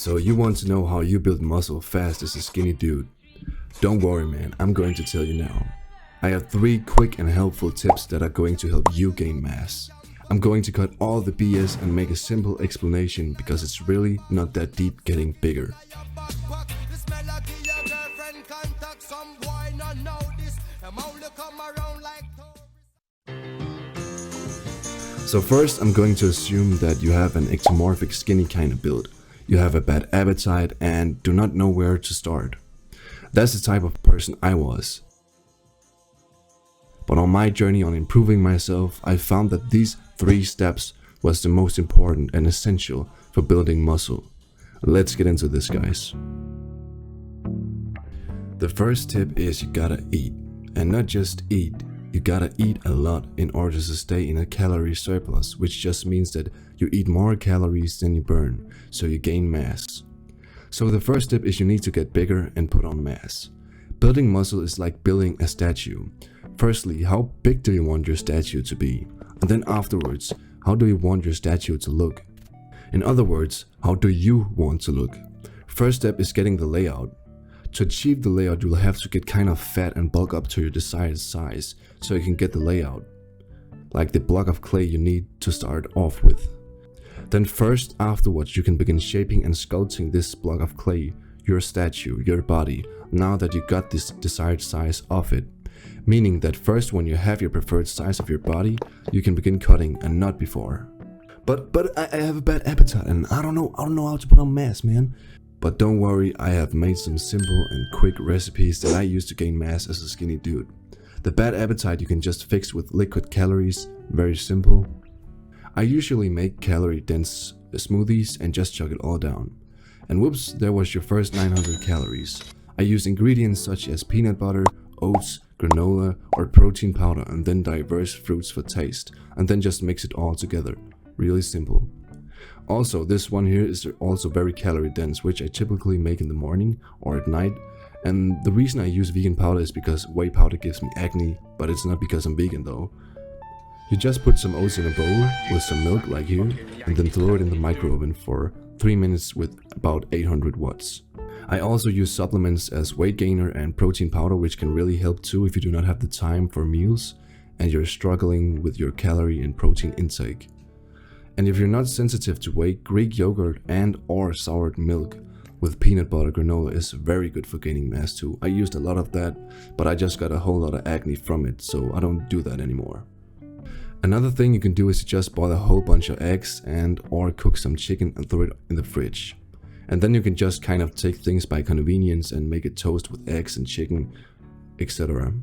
So you want to know how you build muscle fast as a skinny dude? Don't worry man, I'm going to tell you now. I have 3 quick and helpful tips that are going to help you gain mass. I'm going to cut all the BS and make a simple explanation because it's really not that deep getting bigger. So first I'm going to assume that you have an ectomorphic skinny kind of build. You have a bad appetite and do not know where to start. That's the type of person I was. But on my journey on improving myself, I found that these 3 steps was the most important and essential for building muscle. Let's get into this, guys. The first tip is you gotta eat. And not just eat, you gotta eat a lot in order to stay in a calorie surplus, which just means that you eat more calories than you burn, so you gain mass. So the first tip is you need to get bigger and put on mass. Building muscle is like building a statue. Firstly, how big do you want your statue to be? And then afterwards, how do you want your statue to look? In other words, how do you want to look? First step is getting the layout. To achieve the layout, you'll have to get kind of fat and bulk up to your desired size so you can get the layout, like the block of clay you need to start off with. Then first, afterwards, you can begin shaping and sculpting this block of clay, your statue, your body, now that you got this desired size of it. Meaning that first, when you have your preferred size of your body, you can begin cutting and not before. But I have a bad appetite and I don't know how to put on mass, man. But don't worry, I have made some simple and quick recipes that I use to gain mass as a skinny dude. The bad appetite you can just fix with liquid calories, very simple. I usually make calorie-dense smoothies and just chug it all down. And whoops, there was your first 900 calories. I use ingredients such as peanut butter, oats, granola or protein powder and then diverse fruits for taste, and then just mix it all together. Really simple. Also, this one here is also very calorie dense, which I typically make in the morning or at night. And the reason I use vegan powder is because whey powder gives me acne, but it's not because I'm vegan though. You just put some oats in a bowl with some milk like here, and then throw it in the micro oven for 3 minutes with about 800 watts. I also use supplements as weight gainer and protein powder, which can really help too if you do not have the time for meals and you're struggling with your calorie and protein intake. And if you're not sensitive to weight, Greek yogurt and or soured milk with peanut butter granola is very good for gaining mass too. I used a lot of that, but I just got a whole lot of acne from it, so I don't do that anymore. Another thing you can do is to just boil a whole bunch of eggs and or cook some chicken and throw it in the fridge. And then you can just kind of take things by convenience and make a toast with eggs and chicken, etc.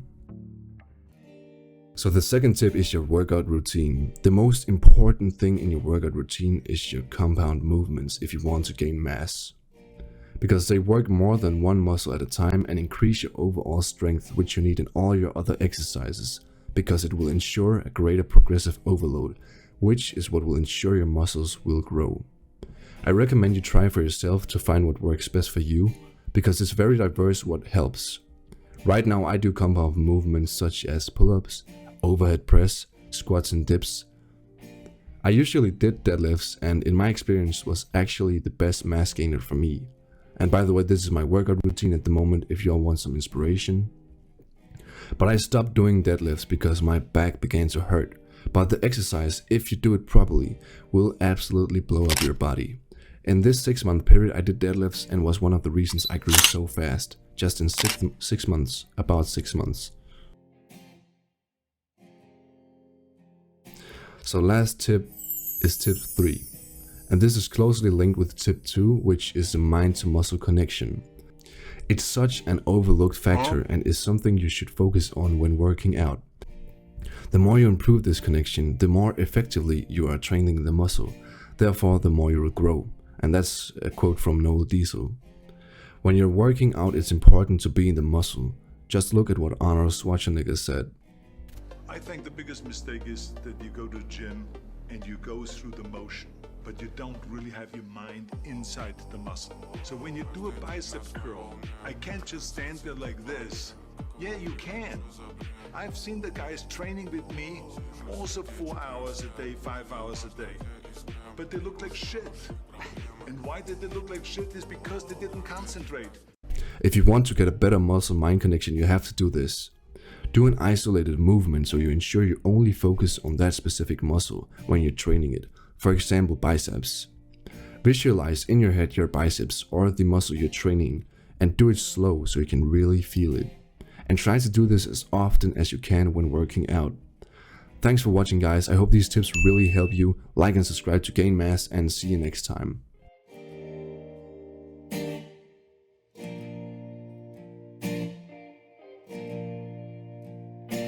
So the second tip is your workout routine. The most important thing in your workout routine is your compound movements if you want to gain mass. Because they work more than one muscle at a time and increase your overall strength, which you need in all your other exercises, because it will ensure a greater progressive overload, which is what will ensure your muscles will grow. I recommend you try for yourself to find what works best for you, because it's very diverse what helps. Right now I do compound movements such as pull-ups, overhead press, squats and dips. I usually did deadlifts and in my experience was actually the best mass gainer for me. And by the way, this is my workout routine at the moment if y'all want some inspiration. But I stopped doing deadlifts because my back began to hurt. But the exercise, if you do it properly, will absolutely blow up your body. In this 6-month period I did deadlifts and was one of the reasons I grew so fast. Just in 6 months, about 6 months. So last tip is tip 3. And this is closely linked with tip 2, which is the mind to muscle connection. It's such an overlooked factor and is something you should focus on when working out. The more you improve this connection, the more effectively you are training the muscle. Therefore, the more you will grow. And that's a quote from Noel Diesel. When you're working out, it's important to be in the muscle. Just look at what Arnold Schwarzenegger said. I think the biggest mistake is that you go to the gym and you go through the motion, but you don't really have your mind inside the muscle. So when you do a bicep curl, I can't just stand there like this. Yeah, you can. I've seen the guys training with me also 4 hours a day, 5 hours a day, but they look like shit. And why did they look like shit is because they didn't concentrate. If you want to get a better muscle-mind connection, you have to do this. Do an isolated movement so you ensure you only focus on that specific muscle when you're training it. For example, biceps. Visualize in your head your biceps or the muscle you're training and do it slow so you can really feel it. And try to do this as often as you can when working out. Thanks for watching, guys. I hope these tips really help you. Like and subscribe to gain mass, and see you next time.